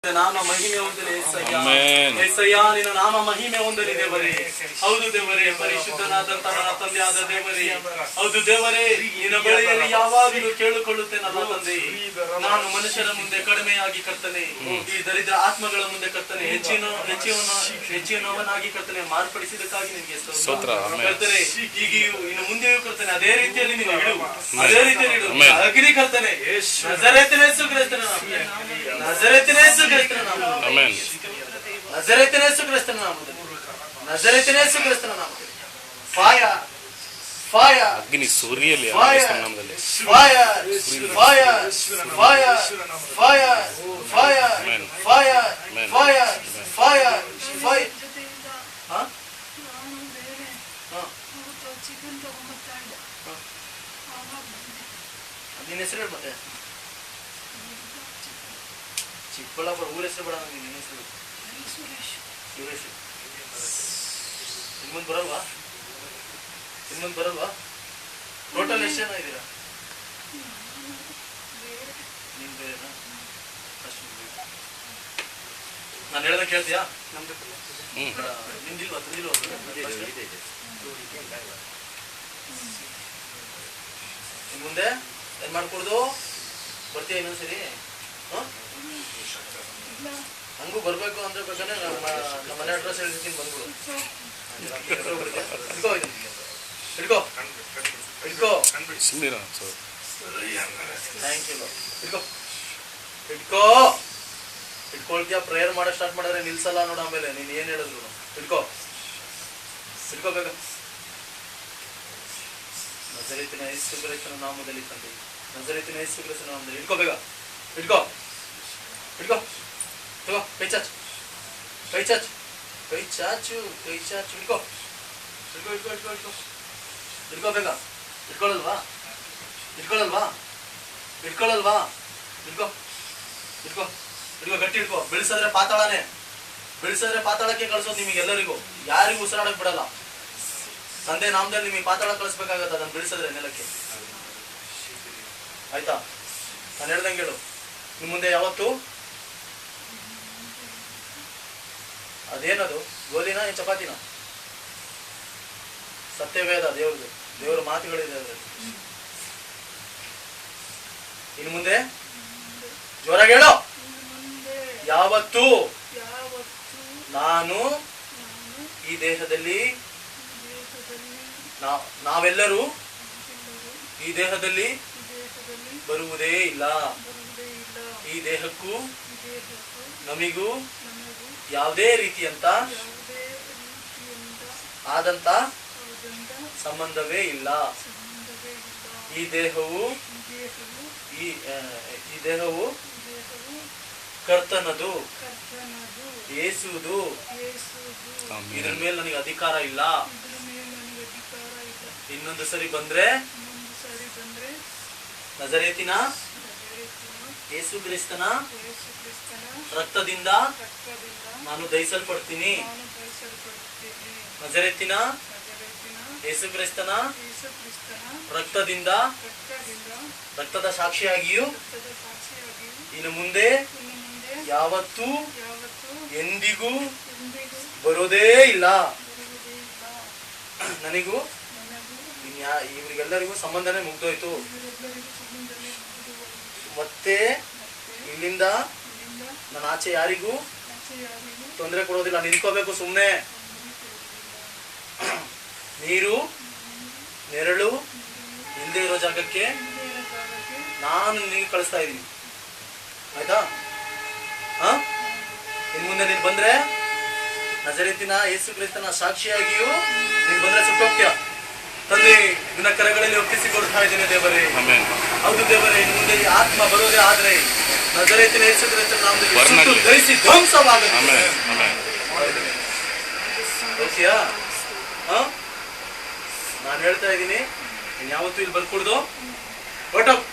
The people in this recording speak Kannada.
ನಾಮ ಮಹಿಮೆ ಹೊಂದಲಿ ಏಸಯ್ಯ, ನಿನ್ನ ನಾಮ ಮಹಿಮೆ ಹೊಂದಲಿ ದೇವರೇ. ಹೌದು ದೇವರೇ, ಪರಿಶುದ್ಧನಾದಂತಹ ನನ್ನ ತಂದೆಯಾದ ದೇವರೇ, ಹೌದು ದೇವರೇ, ನಿನ್ನ ಬಳಿಯಲ್ಲಿ ಯಾವಾಗಲೂ ಕೇಳಿಕೊಳ್ಳುತ್ತೇನಲ್ಲ ತಂದೆ. ನಾನು ಮನುಷ್ಯರ ಮುಂದೆ ಕಡಿಮೆಯಾಗಿ ಕರ್ತನೆ, ಈ ದರಿದ್ರ ಆತ್ಮಗಳ ಮುಂದೆ ಕರ್ತನೆ ಹೆಚ್ಚಿನವನಾಗಿ ಕರ್ತನೆ ಮಾರ್ಪಡಿಸಿದಕ್ಕಾಗಿ ನಿನಗೆ ಕರ್ತನೆ. ಈಗಿಯೂ ಇನ್ನು ಮುಂದೆಯೂ ಕರ್ತನೆ ಅದೇ ರೀತಿಯಲ್ಲಿ ನೀನು ಇಡು, ಅದೇ ರೀತಿಯಲ್ಲಿ ಇಡು. ಅಗ್ನಿ ಕರ್ತನೆ ನಜರೇತಿನ ಯೇಸು ಕ್ರಿಸ್ತನ ನಜರೇತಿನ ಯೇಸು ಕ್ರಿಸ್ತನ ನಾಮದಲ್ಲಿ, ನಜರೇತಿನ ಯೇಸು ಕ್ರಿಸ್ತನ ನಾಮದಲ್ಲಿ, ನಜರೇತಿನ ಯೇಸು ಕ್ರಿಸ್ತನ ನಾಮದಲ್ಲಿ ಫೈರ್ ಫೈರ್ ಅಗ್ನಿ ಸೂರ್ಯಲ್ಲಿ fire fire fire fire fire fire fire fire fire fire. ನಿನ್ನ ಹೆಸರು ಹೇಳಿ ಮತ್ತೆ. ಚಿಕ್ಕಬಳ್ಳಾಪುರ ಊರ ಹೆಸರು ಬೇಡ ನನಗೆ, ನಿನ್ನ ಹೆಸರು ಸುರೇಶ್. ಇನ್ಮುಂದ್ ಬರಲ್ವಾ? ಇನ್ಮುಂದ್ ಬರಲ್ವಾ? ಟೋಟಲ್ ಎಷ್ಟು ಜನ ಇದ್ದೀರಾ? ನೀನ್ ಬೇರೆನಾ? ನಾನು ಹೇಳ್ದ ಕೇಳ್ತೀಯಾ? ನಿಮ್ದಿಲ್ವಾ? ತಂದಿಲ್ವಾ? ಇನ್ ಮುಂದೆ ಏನ್ ಮಾಡ್ಕೊಡ್ದು? ಬರ್ತೀಯ ಇನ್ನೊಂದ್ಸರಿ? ಹಂಗೂ ಬರ್ಬೇಕು ಅಂದ್ರೆ ಬೇಕಾದ್ರೆ ನಮ್ಮ ಮನೆ ಅಡ್ರೆಸ್ ಹೇಳ್ತೀನಿ, ಬಂದ್ಬಿಡು. ಹಿಡ್ಕೋ ಹಿಡ್ಕೋ ಥ್ಯಾಂಕ್ ಯು. ಹಿಡ್ಕೋ ಹಿಡ್ಕೋ ಹಿಡ್ಕೊಳ್ತೀಯ. ಪ್ರೇಯರ್ ಮಾಡೋ ಸ್ಟಾರ್ಟ್ ಮಾಡಿದ್ರೆ ನಿಲ್ಸಲ್ಲ ನೋಡು. ಆಮೇಲೆ ನೀನ್ ಏನ್ ಹೇಳಿದ್ರು ಹಿಡ್ಕೋ ಹಿಡ್ಕೋ ಬೇಗ. ನಜರೇತಿನ ಯೇಸು ಕ್ರಿಸ್ತನ ನಾಮದಲ್ಲಿ ತಂದೆ, ನಜರೇತಿನ ಯೇಸು ಕ್ರಿಸ್ತನ ನಾಮದಲ್ಲಿ ಹಿಡ್ಕೋ ಬೇಗ. ಹಿಡ್ಕೋ ಹಿಡ್ಕೋ ತಗೋ. ಕೈ ಚಾಚು, ಕೈ ಚಾಚು, ಕೈ ಚಾಚು, ಕೈ ಚಾಚು. ಹಿಡ್ಕೋ ಹಿಡ್ಕೋ ಹಿಡ್ಕೋ ಹಿಡ್ಕೋ ಹಿಡ್ಕೋ ಹಿಡ್ಕೋ ಬೇಗ. ಹಿಡ್ಕೊಳ್ಳಲ್ವಾ? ಹಿಡ್ಕೊಳ್ಳಲ್ವಾ? ಹಿಡ್ಕೊಳ್ಳಲ್ವಾ? ಹಿಡ್ಕೋ ಹಿಡ್ಕೋ ಹಿಡ್ಕೋ ಗಟ್ಟಿ ಹಿಡ್ಕೋ. ಬೆಳೆಸಿದ್ರೆ ಪಾತಾಳನೇ, ಬೆಳೆಸಿದ್ರೆ ಪಾತಾಳಕ್ಕೆ ಕಳ್ಸೋದು ನಿಮಗೆಲ್ಲರಿಗೂ. ಯಾರಿಗೂ ಉಸಿರಾಡಕ್ ಬಿಡಲ್ಲ. ತಂದೆ ನಾಮದಲ್ಲಿ ನಿಮಗೆ ಪಾತಾಳ ಕಳಿಸ್ಬೇಕಾಗತ್ತ ಅದನ್ನ ಬೆಳೆಸಿದ್ರೆ ನೆಲಕ್ಕೆ. ಆಯ್ತಾ? ನಾನು ಹೇಳ್ದಂಗೆ ಹೇಳು. ನಿಮ್ ಮುಂದೆ ಯಾವತ್ತು ಅದೇನದು ಗೋಧಿನ ಏನ್ ಚಪಾತಿನ? ಸತ್ಯವೇದ ದೇವ್ರದು, ದೇವರ ಮಾತುಗಳಿದೆ ಅದರಲ್ಲಿ. ಇನ್ನು ಮುಂದೆ ಜೋರಾಗಿ ಹೇಳೋ. ಯಾವತ್ತು ನಾನು ಈ ದೇಹದಲ್ಲಿ, ನಾವೆಲ್ಲರೂ ಈ ದೇಹದಲ್ಲಿ ಬರುವುದೇ ಇಲ್ಲ. ಈ ದೇಹಕ್ಕೂ ನಮಿಗೂ ಯಾವುದೇ ರೀತಿಯಂತ ಆದಂತ ಸಂಬಂಧವೇ ಇಲ್ಲ. ಈ ದೇಹವು ಕರ್ತನದು, ಯೇಸುವುದು. ಇದ್ರ ಮೇಲೆ ನನಗೆ ಅಧಿಕಾರ ಇಲ್ಲ. ಇನ್ನೊಂದು ಸರಿ ಬಂದ್ರೆ ನಜರೇತಿನ ಯೇಸು ಕ್ರಿಸ್ತನ ರಕ್ತದಿಂದ ನಾನು ದಹಿಸಲ್ಪಡ್ತೀನಿ. ನಜರೇತಿನ ಯೇಸು ಕ್ರಿಸ್ತನ ರಕ್ತದಿಂದ, ರಕ್ತದ ಸಾಕ್ಷಿಯಾಗಿಯೂ ಇನ್ನು ಮುಂದೆ ಯಾವತ್ತೂ ಎಂದಿಗೂ ಬರೋದೇ ಇಲ್ಲ. ನನಗೂ ಇವರಿಗೆಲ್ಲರಿಗೂ ಸಂಬಂಧನೇ ಮುಗ್ದೋಯ್ತು. ಮತ್ತೆ ಇಲ್ಲಿಂದ ನಾನು ಆಚೆ ಯಾರಿಗೂ ತೊಂದರೆ ಕೊಡೋದಿಲ್ಲ. ನಿಂತ್ಕೋಬೇಕು ಸುಮ್ಮನೆ. ನೀರು ನೆರಳು ಇಲ್ಲದೆ ಇರೋ ಜಾಗಕ್ಕೆ ನಾನು ನಿನಗೆ ಕಳಿಸ್ತಾ ಇದ್ದೀನಿ. ಆಯ್ತಾ? ಇನ್ ಮುಂದೆ ನೀನ್ ಬಂದ್ರೆ ನಜರೇತಿನ ಯೇಸು ಕ್ರಿಸ್ತನ ಸಾಕ್ಷಿಯಾಗಿಯೂ ನೀನ್ ಬಂದ್ರೆ ಸುಟ್ಟೋಗ್ತೀಯ. ತಂದೆ ನಿನ್ನ ಕರಗಳಲ್ಲಿ ಒಪ್ಪಿಸಿಕೊಡ್ತಾ ಇದ್ದೇನೆ ದೇವರೇ. ಹೌದು ದೇವರೇ, ಇನ್ನು ಮುಂದೆ ಈ ಆತ್ಮ ಬರೋದೇ ಆದ್ರೆ ನಜರೇತಿನ ಯೇಸು ಕ್ರಿಸ್ತನ ನಾಮದಲ್ಲಿ ಸುಟ್ಟು ದಹಿಸಿ ಧ್ವಂಸವಾಗುತ್ತೆ. ಓಕೆಯಾ? ನಾನು ಹೇಳ್ತಾ ಇದ್ದೀನಿ, ಯಾವತ್ತೂ ಇಲ್ಲಿ ಬರ್ಕೊಡ್ದು ಹೊರಟೋಗ್.